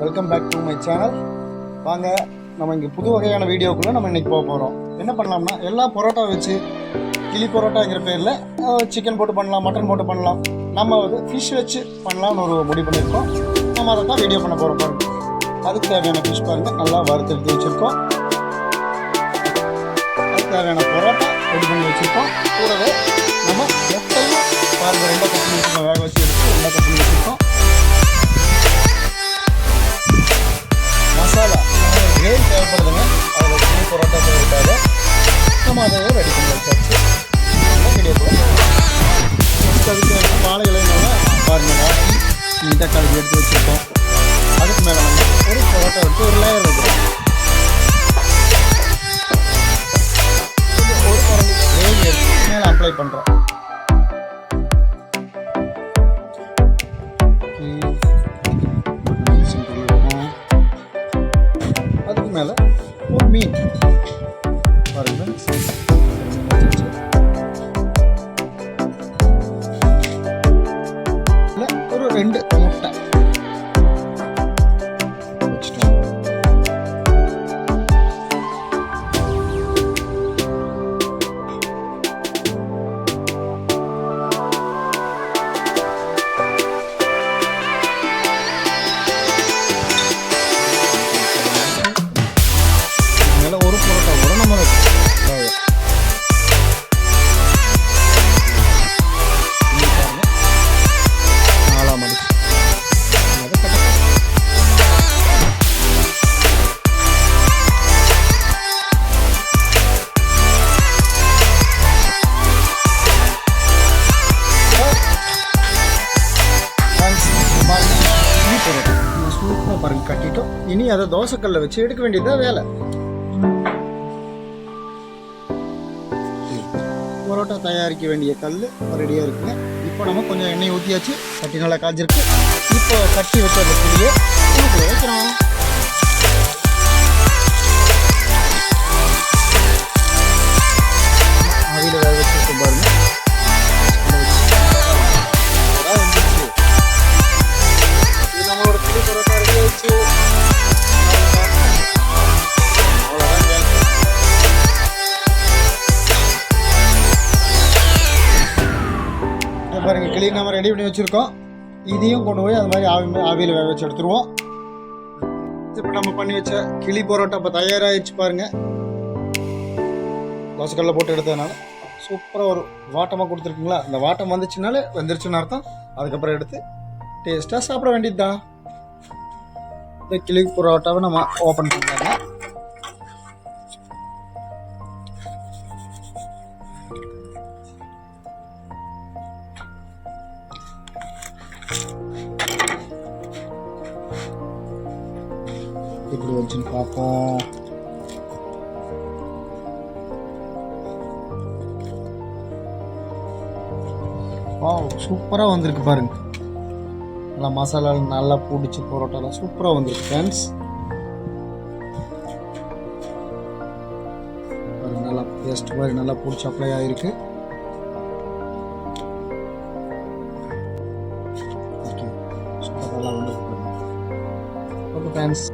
Welcome back to my channel. வாங்க நம்ம இங்கே புது வகையான வீடியோக்குள்ளே நம்ம இன்றைக்கி போக போகிறோம். என்ன பண்ணலாம்னா எல்லா பரோட்டா வச்சு கிளி பரோட்டாங்கிற பேரில் சிக்கன் போட்டு பண்ணலாம், மட்டன் போட்டு பண்ணலாம். நம்ம வந்து ஃபிஷ் வச்சு பண்ணலாம்னு ஒரு முடிவு பண்ணியிருக்கோம். நம்ம அதை தான் வீடியோ பண்ண போகிறோம். பாருங்கள், அதுக்கு தேவையான ஃபிஷ் பாருங்கள் நல்லா வறுத்தெடுத்து வச்சுருக்கோம். அதுக்கு தேவையான பரோட்டா ரெடி பண்ணி வச்சுருக்கோம். கூடவே நம்ம முட்டையும் பாருங்கள் 2 கட் பண்ணி வச்சுருக்கோம். வேக வச்சு எடுத்து 2 கட் பண்ணி வச்சுருக்கோம். மசாலா கிரேவி தேவைப்படுதுங்க. அதில் கிளி பரோட்டா தேவைப்படாது. நம்ம அதை ரெடி பண்ணி வச்சாச்சு. வீடியோ அதுக்கு வாழை இலையினால பாருங்கள் நீட்டாக கழுவி எடுத்து வச்சுருக்கோம். அதுக்கு மேலே நம்ம ஒரு பரோட்டா வச்சு ஒரு லேயர் வைக்கிறோம். ஒரு குழம்பு கிரேவி எடுத்து மேலே அப்ளை பண்ணுறோம். அதுக்கு மேலே ஒரு மீன் பாருங்கள், இல்லை ஒரு 2 முட்டை வச்சுட்டோம். ஒரு பரோட்டா கூட நம்ம நாலாம் மடிச்சு சூப்பராக பாருங்க கட்டிட்டோம். இனி அதை தோசைக்கல்ல வச்சு எடுக்க வேண்டியதுதான் வேலை. பரோட்டா தயாரிக்க வேண்டிய கல் ரெடியாக இருக்குங்க. இப்போ நம்ம கொஞ்சம் எண்ணெய் ஊற்றியாச்சு. கட்டி நல்லா காய்ச்சிருக்கு. இப்போ கட்டி வச்ச அந்த புளியை இதுக்குள்ள வைக்கிறோம். அவியில் வேக வச்சுருக்கு பாருங்க. இது நம்மளோட புளி பரோட்டா ரெடி ஆயிடுச்சு. பாருங்கள், கிளி நம்ம ரெடி பண்ணி வச்சுருக்கோம். இதையும் கொண்டு போய் அது மாதிரி ஆவியில் வேக வச்சு எடுத்துருவோம். இப்போ நம்ம பண்ணி வச்ச கிளி பரோட்டா இப்போ தயாராகிடுச்சு பாருங்கள். தோசைக்கல்ல போட்டு எடுத்ததுனால சூப்பராக ஒரு வாட்டமாக கொடுத்துருக்குங்களா. இந்த வாட்டம் வந்துச்சுனாலே வெந்துருச்சுன்னு அர்த்தம். அதுக்கப்புறம் எடுத்து டேஸ்ட்டாக சாப்பிட வேண்டியது தான். இந்த கிளி பரோட்டாவை நம்ம ஓப்பன் பண்ணலாங்க. இப்படி வச்சுன்னு பார்ப்போம். சூப்பராக வந்திருக்கு பாருங்க. நல்லா மசாலா நல்லா பிடிச்சி பரோட்டாலாம் சூப்பராக வந்திருக்கு ஃப்ரெண்ட்ஸ். நல்லா பேஸ்ட் மாதிரி நல்லா பிடிச்சி அப்ளை ஆகிருக்கு. ஓகே, சூப்பராக நல்லா வந்துருக்கு. Okay friends.